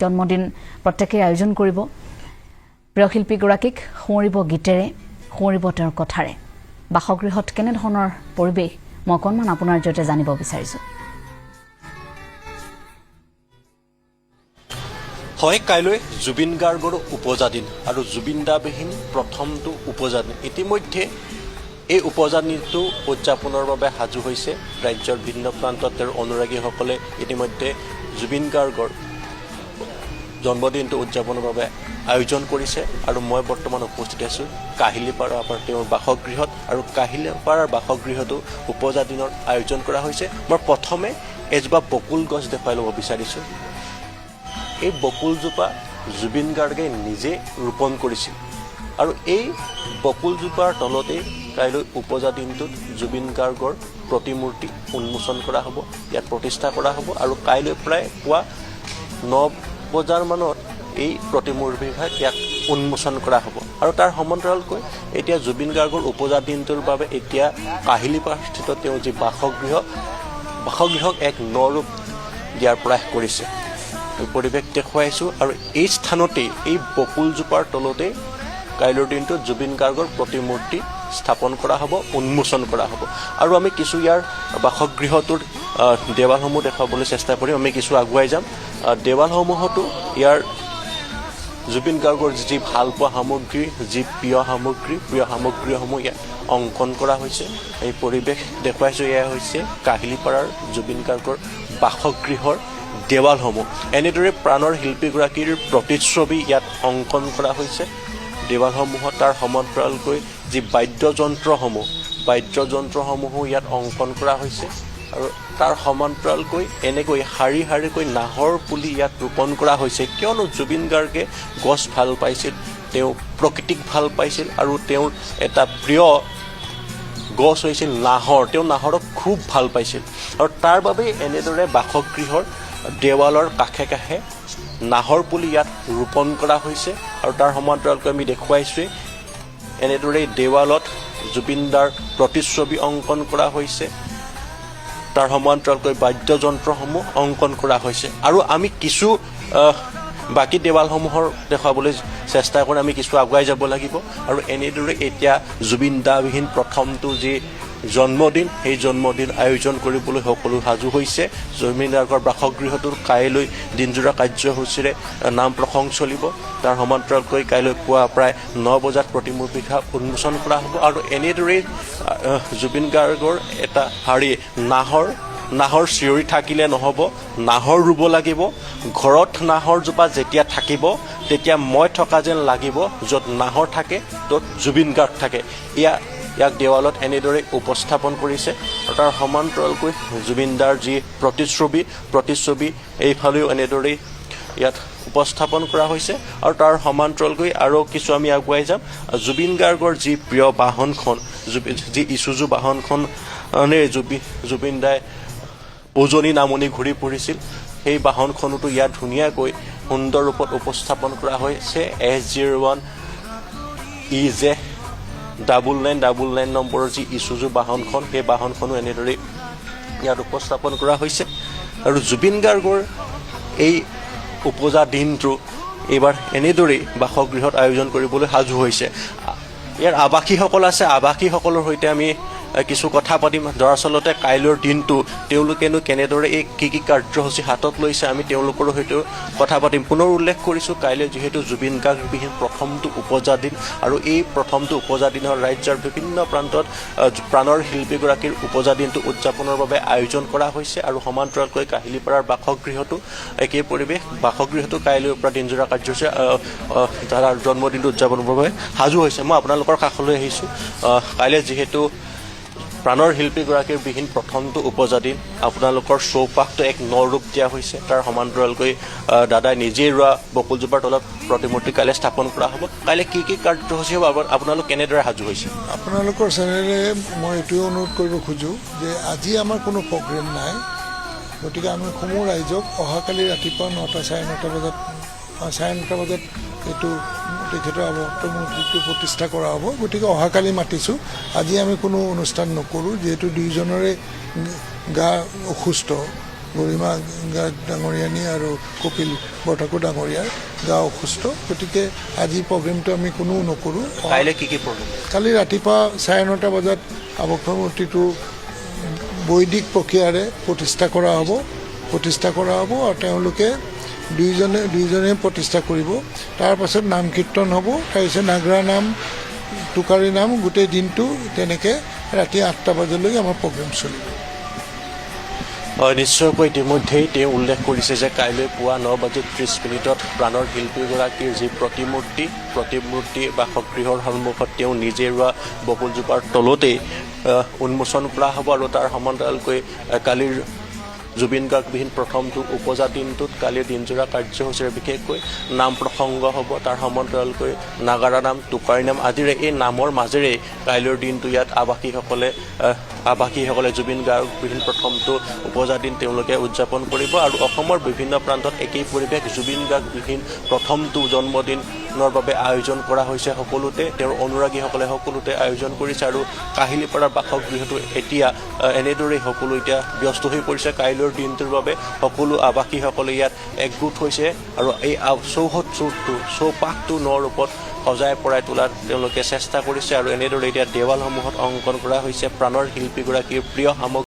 জন্মদিন প্ৰত্যেকে আয়োজন কৰিব প্ৰিয় শিল্পীগৰাকীক সোঁৱৰিব গীতেৰে সোঁৱৰিব তেওঁৰ কথাৰে বাসগৃহত কেনে ধৰণৰ পৰিৱেশ মই অকণমান আপোনাৰ জৰিয়তে জানিব বিচাৰিছোঁ হয় কাইলৈ জুবিন গাৰ্গৰ উপজা দিন আৰু জুবিন দাবিহীন প্ৰথমটো উপজা দিন ইতিমধ্যে এই উপজা দিনটো উদযাপনৰ বাবে সাজু হৈছে ৰাজ্যৰ ভিন্ন প্ৰান্তত তেওঁৰ অনুৰাগীসকলে ইতিমধ্যে জুবিন গাৰ্গৰ জন্মদিনটো উদযাপনৰ বাবে আয়োজন কৰিছে আৰু মই বৰ্তমান উপস্থিত আছোঁ কাহিলীপাৰা তেওঁৰ বাসগৃহত আৰু কাহিলীপাৰাৰ বাসগৃহতো উপজা দিনৰ আয়োজন কৰা হৈছে মই প্ৰথমে এজোপা বকুল গছ দেখুৱাই ল'ব বিচাৰিছোঁ এই বকুলজোপা জুবিন গাৰ্গে নিজে ৰোপণ কৰিছিল আৰু এই বকুলজোপাৰ তলতে কাইলৈ উপজা দিনটোত জুবিন গাৰ্গৰ প্ৰতিমূৰ্তি উন্মোচন কৰা হ'ব ইয়াত প্ৰতিষ্ঠা কৰা হ'ব আৰু কাইলৈ প্ৰায় পুৱা 9 বজাৰ মানত এই প্ৰতিমূৰ্তিভাগ ইয়াক উন্মোচন কৰা হ'ব আৰু তাৰ সমান্তৰালকৈ এতিয়া জুবিন গাৰ্গৰ উপজা দিনটোৰ বাবে এতিয়া কাহিলীপাৰাস্থিত তেওঁ যি বাসগৃহক এক নৰূপ দিয়াৰ প্ৰয়াস কৰিছে পৰিৱেশ দেখুৱাইছোঁ আৰু এই স্থানতেই এই বকুলজোপাৰ তলতে কাইলৈৰ দিনটোত জুবিন গাৰ্গৰ প্ৰতিমূৰ্তি স্থাপন কৰা হ'ব উন্মোচন কৰা হ'ব আৰু আমি কিছু ইয়াৰ বাসগৃহটোৰ দেৱালসমূহ দেখুৱাবলৈ চেষ্টা কৰিম আমি কিছু আগুৱাই যাম দেৱালসমূহতো ইয়াৰ জুবিন গাৰ্গৰ যি ভালপোৱা সামগ্ৰী যি প্ৰিয় সামগ্ৰীসমূহ ইয়াত অংকন কৰা হৈছে এই পৰিৱেশ দেখুৱাইছোঁ এয়া হৈছে কাহিলীপাৰাৰ জুবিন গাৰ্গৰ বাসগৃহৰ দেৱালসমূহ এনেদৰে প্ৰাণৰ শিল্পীগৰাকীৰ প্ৰতিচ্ছবি ইয়াত অংকন কৰা হৈছে দেৱালসমূহত তাৰ সমান্তৰালকৈ যি বাদ্যযন্ত্ৰসমূহো ইয়াত অংকন কৰা হৈছে আৰু তাৰ সমান্তৰালকৈ এনেকৈ শাৰী শাৰীকৈ নাহৰ পুলি ইয়াত ৰোপণ কৰা হৈছে কিয়নো জুবিন গাৰ্গে গছ ভাল পাইছিল তেওঁ প্ৰকৃতিক ভাল পাইছিল আৰু তেওঁৰ এটা প্ৰিয় গছ হৈছিল নাহৰ তেওঁ নাহৰক খুব ভাল পাইছিল আৰু তাৰ বাবে এনেদৰে বাসগৃহৰ দেৱালৰ কাষে কাষে নাহৰ পুলি ইয়াত ৰোপণ কৰা হৈছে আৰু তাৰ সমান্তৰালকৈ আমি দেখুৱাইছোঁৱেই এনেদৰে দেৱালত জুবিনদাৰ প্ৰতিচ্ছবি অংকন কৰা হৈছে তাৰ সমান্তৰালকৈ বাদ্যযন্ত্ৰসমূহ অংকন কৰা হৈছে আৰু আমি কিছু বাকী দেৱালসমূহৰ দেখুৱাবলৈ চেষ্টা কৰি আমি কিছু আগুৱাই যাব লাগিব আৰু এনেদৰে এতিয়া জুবিন দাবিহীন প্ৰথমটো যি জন্মদিন সেই জন্মদিন আয়োজন কৰিবলৈ সকলো সাজু হৈছে জুবিন গাৰ্গৰ বাসগৃহটোৰ কাইলৈ দিনজোৰা কাৰ্যসূচীৰে নাম প্ৰসংগ চলিব তাৰ সমান্তৰালকৈ কাইলৈ পুৱা প্ৰায় 9 বজাত প্ৰতিমূৰ্তি উন্মোচন কৰা হ'ব আৰু এনেদৰেই জুবিন গাৰ্গৰ এটা শাৰী নাহৰ চিঞৰি থাকিলে নহ'ব নাহৰ ৰুব লাগিব ঘৰত নাহৰজোপা যেতিয়া থাকিব তেতিয়া মই থকা যেন লাগিব য'ত নাহৰ থাকে ত'ত জুবিন গাৰ্গ থাকে ইয়াক দেৱালত এনেদৰে উপস্থাপন কৰিছে আৰু তাৰ সমান্তৰালকৈ জুবিনদাৰ যি প্ৰতিচ্ছবি এইফালেও এনেদৰেই ইয়াত উপস্থাপন কৰা হৈছে আৰু তাৰ সমান্তৰালকৈ আৰু কিছু আমি আগুৱাই যাম জুবিন গাৰ্গৰ যি প্ৰিয় বাহনখন যি ইছুজু বাহনখনে জুবিন দাই উজনি নামনি ঘূৰি ফুৰিছিল সেই বাহনখনতো ইয়াত ধুনীয়াকৈ সুন্দৰ ৰূপত উপস্থাপন কৰা হৈছে S01 EJ 9999 নম্বৰৰ যি ইছুজু বাহনখন সেই বাহনখনো এনেদৰে ইয়াত উপস্থাপন কৰা হৈছে আৰু জুবিন গাৰ্গৰ এই উপজা দিনটো এইবাৰ এনেদৰেই বাসগৃহত আয়োজন কৰিবলৈ সাজু হৈছে ইয়াৰ আৱাসীসকল আছে আৱাসীসকলৰ সৈতে আমি কিছু কথা পাতিম দৰাচলতে কাইলৈৰ দিনটো তেওঁলোকেনো কেনেদৰে এই কি কাৰ্যসূচী হাতত লৈছে আমি তেওঁলোকৰ সৈতেও কথা পাতিম পুনৰ উল্লেখ কৰিছোঁ কাইলৈ যিহেতু জুবিন গাৰ্গবিহীন প্ৰথমটো উপজা দিন আৰু এই প্ৰথমটো উপজা দিনৰ ৰাজ্যৰ বিভিন্ন প্ৰান্তত প্ৰাণৰ শিল্পীগৰাকীৰ উপজা দিনটো উদযাপনৰ বাবে আয়োজন কৰা হৈছে আৰু সমান্তৰালকৈ কাহিলীপাৰাৰ বাসগৃহতো একেই পৰিৱেশ বাসগৃহতো কাইলৈৰ পৰা দিনজোৰা কাৰ্যসূচী তাৰ জন্মদিনটো উদযাপনৰ বাবে সাজু হৈছে মই আপোনালোকৰ কাষলৈ আহিছোঁ কাইলৈ যিহেতু প্ৰাণৰ শিল্পীগৰাকীৰ বিহীন প্ৰথমটো উপজা দিন আপোনালোকৰ চৌপাশটো এক নৰূপ দিয়া হৈছে তাৰ সমান্তৰালকৈ দাদাই নিজেই ৰোৱা বকুলজোপাৰ তলত প্ৰতিমূৰ্তি কাইলৈ স্থাপন কৰা হ'ব কাইলৈ কি কাৰ্যসূচী হ'ব আপোনালোক কেনেদৰে সাজু হৈছে আপোনালোকৰ চেনেলে মই এইটোৱে অনুৰোধ কৰিব খোজোঁ যে আজি আমাৰ কোনো প্ৰগ্ৰেম নাই গতিকে আমি সমূহ ৰাইজক অহাকালি ৰাতিপুৱা 9টা চাৰে 9টা বজাত এইটো তেখেতৰ মূৰ্তিটো প্ৰতিষ্ঠা কৰা হ'ব গতিকে অহাকালি মাতিছোঁ আজি আমি কোনো অনুষ্ঠান নকৰোঁ যিহেতু দুয়োজনৰে গা অসুস্থ গৰিমা গাৰ্গ ডাঙৰীয়ানী আৰু কপিল বৰঠাকুৰ ডাঙৰীয়াৰ গা অসুস্থ, গতিকে আজি প্ৰগ্ৰেমটো আমি কোনো নকৰোঁ। কাইলৈ কি প্ৰগ্ৰেম? কালি ৰাতিপুৱা 9:30 বজাত আৱক্ষ মূৰ্তিটো বৈদিক প্ৰক্ৰিয়াৰে প্ৰতিষ্ঠা কৰা হ'ব আৰু তেওঁলোকে দুইজনে প্ৰতিষ্ঠা কৰিব। তাৰ পাছত নাম কীৰ্তন হ'ব, তাৰপিছত নাগৰা নাম, টোকাৰী নাম, গোটেই দিনটো তেনেকৈ ৰাতি 8টা বজালৈকে আমাৰ প্ৰগ্ৰেম চলিব। হয়, নিশ্চয়কৈ ইতিমধ্যেই তেওঁ উল্লেখ কৰিছে যে কাইলৈ পুৱা 9:30 প্ৰাণৰ শিল্পীগৰাকীৰ যি প্ৰতিমূৰ্তি বাসগৃহৰ সন্মুখত তেওঁ নিজে ৰোৱা বকুলজোপাৰ তলতেই উন্মোচন কৰা হ'ব আৰু তাৰ সমান্তৰালকৈ কালিৰ জুবিন গাৰ্গবিহীন প্ৰথমটো উপজা দিনটোত কালিৰ দিনজোৰা কাৰ্যসূচীৰে বিশেষকৈ নাম প্ৰসংগ হ'ব, তাৰ সমান্তৰালকৈ নাগাৰা নাম, টোকাৰী নাম আদিৰে এই নামৰ মাজেৰে কাইলৈৰ দিনটো ইয়াত আৱাসীসকলে জুবিন গাৰ্গবিহীন প্ৰথমটো উপজা দিন তেওঁলোকে উদযাপন কৰিব আৰু অসমৰ বিভিন্ন প্ৰান্তত একেই পৰিৱেশ। জুবিন গাৰ্গবিহীন প্ৰথমটো জন্মদিনৰ বাবে আয়োজন কৰা হৈছে সকলোতে, তেওঁৰ অনুৰাগীসকলে সকলোতে আয়োজন কৰিছে আৰু কাহিলীপাৰাৰ বাসগৃহটো এতিয়া এনেদৰেই সকলো এতিয়া ব্যস্ত হৈ পৰিছে। কাইলৈৰ দিনটোৰ বাবে সকলো আৱাসীসকলে ইয়াত একগোট হৈছে আৰু এই চৌপাশটো নৰূপত সজাই পৰাই তোলাত তেওঁলোকে চেষ্টা কৰিছে আৰু এনেদৰে এতিয়া দেৱালসমূহত অংকন কৰা হৈছে প্ৰাণৰ শিল্পীগৰাকীৰ প্ৰিয় সামগ্ৰী